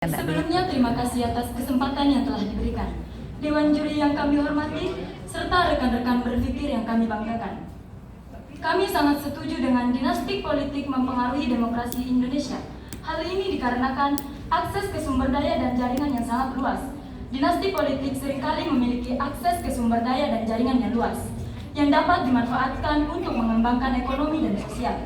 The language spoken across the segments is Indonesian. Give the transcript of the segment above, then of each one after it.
Sebelumnya terima kasih atas kesempatan yang telah diberikan Dewan Juri yang kami hormati serta rekan-rekan berpikir yang kami banggakan. Kami sangat setuju dengan dinasti politik mempengaruhi demokrasi Indonesia. Hal ini dikarenakan akses ke sumber daya dan jaringan yang sangat luas. Dinasti politik seringkali memiliki akses ke sumber daya dan jaringan yang luas yang dapat dimanfaatkan untuk mengembangkan ekonomi dan sosial.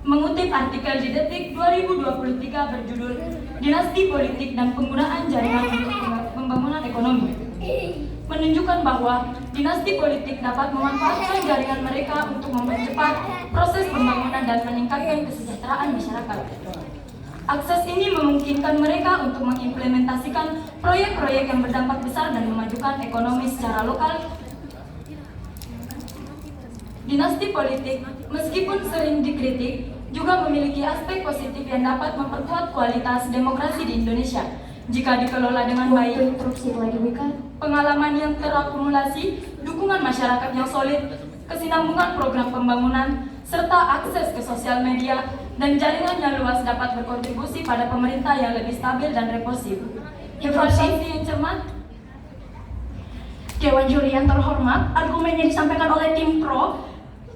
Mengutip artikel di Detik 2023 berjudul Dinasti Politik dan Penggunaan Jaringan untuk Pembangunan Ekonomi, menunjukkan bahwa dinasti politik dapat memanfaatkan jaringan mereka untuk mempercepat proses pembangunan dan meningkatkan kesejahteraan masyarakat. Akses ini memungkinkan mereka untuk mengimplementasikan proyek-proyek yang berdampak besar dan memajukan ekonomi secara lokal. Dinasti politik, meskipun sering dikritik, juga memiliki aspek positif yang dapat memperkuat kualitas demokrasi di Indonesia. Jika dikelola dengan baik, pengalaman yang terakumulasi, dukungan masyarakat yang solid, kesinambungan program pembangunan, serta akses ke sosial media dan jaringan yang luas dapat berkontribusi pada pemerintah yang lebih stabil dan responsif. Evaluasi yang cermat. Dewan Juri yang terhormat, argumen yang disampaikan oleh tim Pro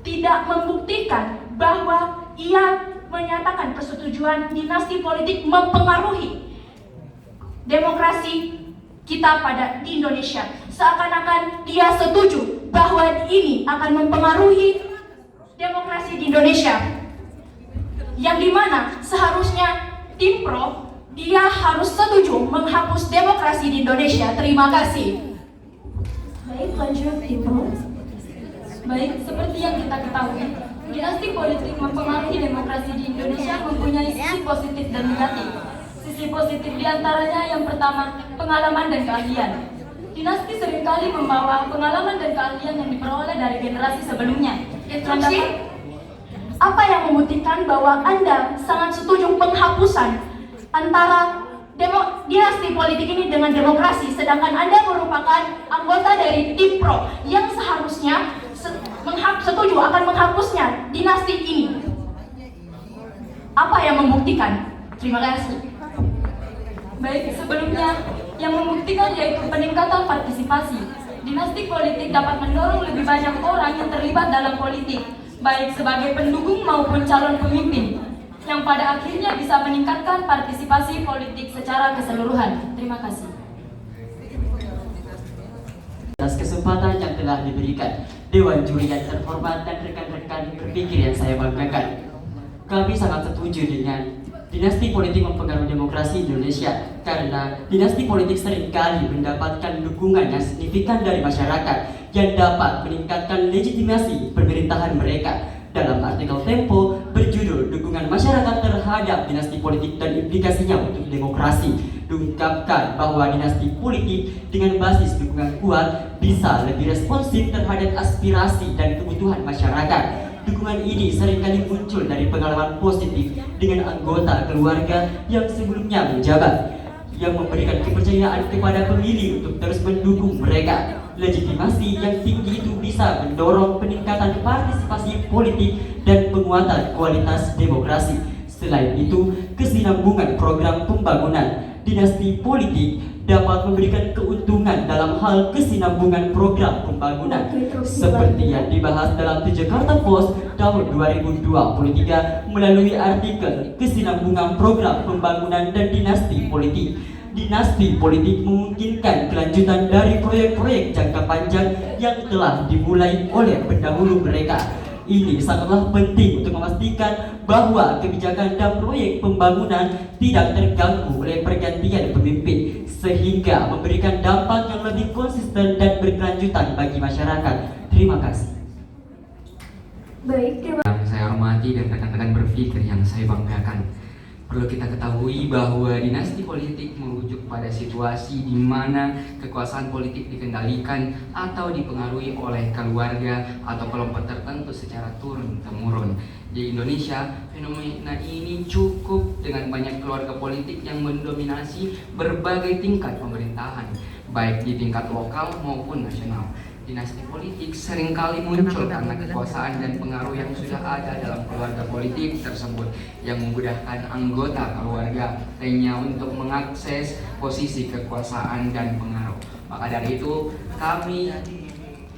tidak membuktikan bahwa ia menyatakan persetujuan dinasti politik mempengaruhi demokrasi kita di Indonesia. Seakan-akan dia setuju bahwa ini akan mempengaruhi demokrasi di Indonesia, yang dimana seharusnya tim Pro dia harus setuju menghapus demokrasi di Indonesia. Terima kasih. Baik, lanjut tim Pro. Baik, seperti yang kita ketahui, dinasti politik mempengaruhi demokrasi di Indonesia mempunyai sisi positif dan negatif. Sisi positif diantaranya yang pertama, pengalaman dan keahlian. Dinasti seringkali membawa pengalaman dan keahlian yang diperoleh dari generasi sebelumnya. Instruksi, apa yang membuktikan bahwa Anda sangat setuju penghapusan antara dinasti politik ini dengan demokrasi, sedangkan Anda merupakan anggota dari tim Pro yang seharusnya setuju akan menghapusnya dinasti ini? Apa yang membuktikan? Terima kasih. Baik, sebelumnya yang membuktikan yaitu peningkatan partisipasi. Dinasti politik dapat mendorong lebih banyak orang yang terlibat dalam politik, baik sebagai pendukung maupun calon pemimpin, yang pada akhirnya bisa meningkatkan partisipasi politik secara keseluruhan. Terima kasih. Atas kesempatan yang telah diberikan Dewan Juri yang terhormat dan rekan-rekan berpikir yang saya banggakan, kami sangat setuju dengan dinasti politik mempengaruhi demokrasi Indonesia karena dinasti politik seringkali mendapatkan dukungan yang signifikan dari masyarakat yang dapat meningkatkan legitimasi pemerintahan mereka. Dalam artikel Tempo berjudul Dukungan Masyarakat Terhadap Dinasti Politik dan Implikasinya untuk Demokrasi, diungkapkan bahwa dinasti politik dengan basis dukungan kuat bisa lebih responsif terhadap aspirasi dan kebutuhan masyarakat. Dukungan ini seringkali muncul dari pengalaman positif dengan anggota keluarga yang sebelumnya menjabat, yang memberikan kepercayaan kepada pemilih untuk terus mendukung mereka. Legitimasi yang tinggi itu bisa mendorong peningkatan partisipasi politik dan penguatan kualitas demokrasi. Selain itu, kesinambungan program pembangunan dinasti politik dapat memberikan keuntungan dalam hal kesinambungan program pembangunan seperti yang dibahas dalam The Jakarta Post tahun 2023 melalui artikel Kesinambungan Program Pembangunan dan Dinasti Politik. Dinasti politik memungkinkan kelanjutan dari proyek-proyek jangka panjang yang telah dimulai oleh pendahulu mereka. Ini sangatlah penting untuk memastikan bahwa kebijakan dan proyek pembangunan tidak terganggu oleh pergantian pemimpin, sehingga memberikan dampak yang lebih konsisten dan berkelanjutan bagi masyarakat. Terima kasih. Baik, Yang saya hormati dan rekan-rekan berpikir yang saya banggakan, perlu kita ketahui bahwa dinasti politik merujuk pada situasi di mana kekuasaan politik dikendalikan atau dipengaruhi oleh keluarga atau kelompok tertentu secara turun-temurun. Di Indonesia, fenomena ini cukup dengan banyak keluarga politik yang mendominasi berbagai tingkat pemerintahan, baik di tingkat lokal maupun nasional. Dinasti politik seringkali muncul karena kekuasaan dan pengaruh yang sudah ada dalam keluarga politik tersebut yang memudahkan anggota keluarga lainnya untuk mengakses posisi kekuasaan dan pengaruh. Maka dari itu, kami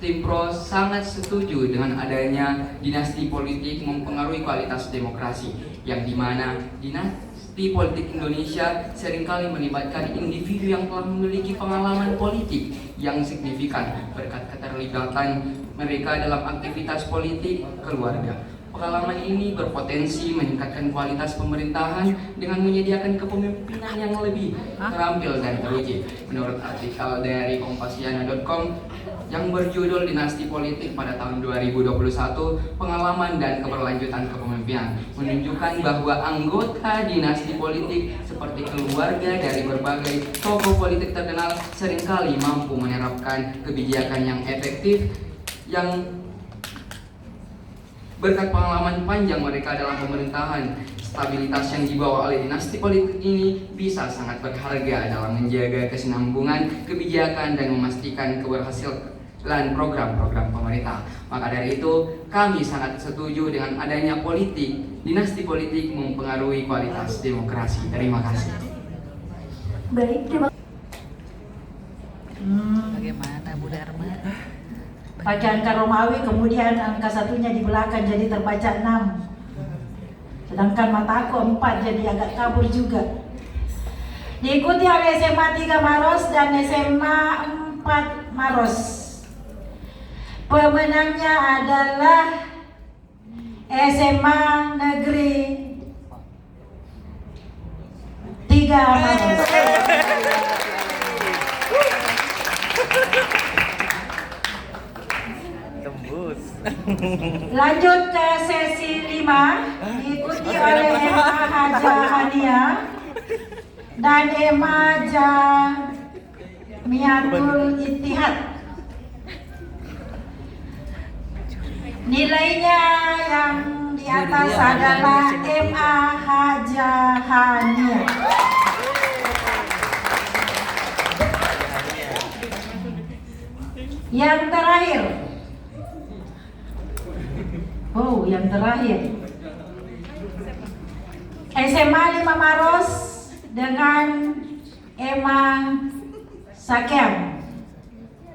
Tim Pro sangat setuju dengan adanya dinasti politik mempengaruhi kualitas demokrasi, yang dimana dinasti politik Indonesia seringkali melibatkan individu yang telah memiliki pengalaman politik yang signifikan berkat keterlibatan mereka dalam aktivitas politik keluarga. Pengalaman ini berpotensi meningkatkan kualitas pemerintahan dengan menyediakan kepemimpinan yang lebih terampil dan teruji. Menurut artikel dari kompasiana.com yang berjudul Dinasti Politik pada tahun 2021, pengalaman dan keberlanjutan kepemimpinan menunjukkan bahwa anggota dinasti politik seperti keluarga dari berbagai tokoh politik terkenal seringkali mampu menerapkan kebijakan yang efektif yang berkat pengalaman panjang mereka dalam pemerintahan. Stabilitas yang dibawa oleh dinasti politik ini bisa sangat berharga dalam menjaga kesinambungan kebijakan dan memastikan keberhasilan program-program pemerintah. Maka dari itu, kami sangat setuju dengan adanya dinasti politik mempengaruhi kualitas demokrasi. Terima kasih. Baik, terima Bagaimana Bu Dharma? Pakai angka Romawi, kemudian angka satunya di belakang jadi terbaca 6. Sedangkan mataku 4 jadi agak kabur juga. Diikuti oleh SMA 3 Maros dan SMA 4 Maros. Pemenangnya adalah SMA Negeri 3 Maros. Lanjut ke sesi 5, diikuti oleh MA Haja Hania dan MA Jamiatul Ittihad. Nilainya yang di atas adalah MA Haja Hania. Yang terakhir, yang terakhir SMA 5 Maros dengan Emma Sakean.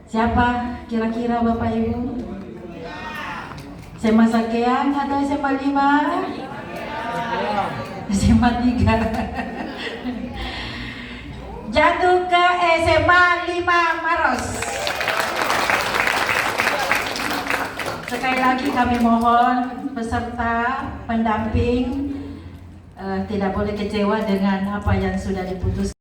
Siapa kira-kira Bapak Ibu? SMA Sakean atau SMA 5? SMA 3. Jatuh ke SMA 5 Maros. Sekali lagi kami mohon peserta, pendamping tidak boleh kecewa dengan apa yang sudah diputuskan.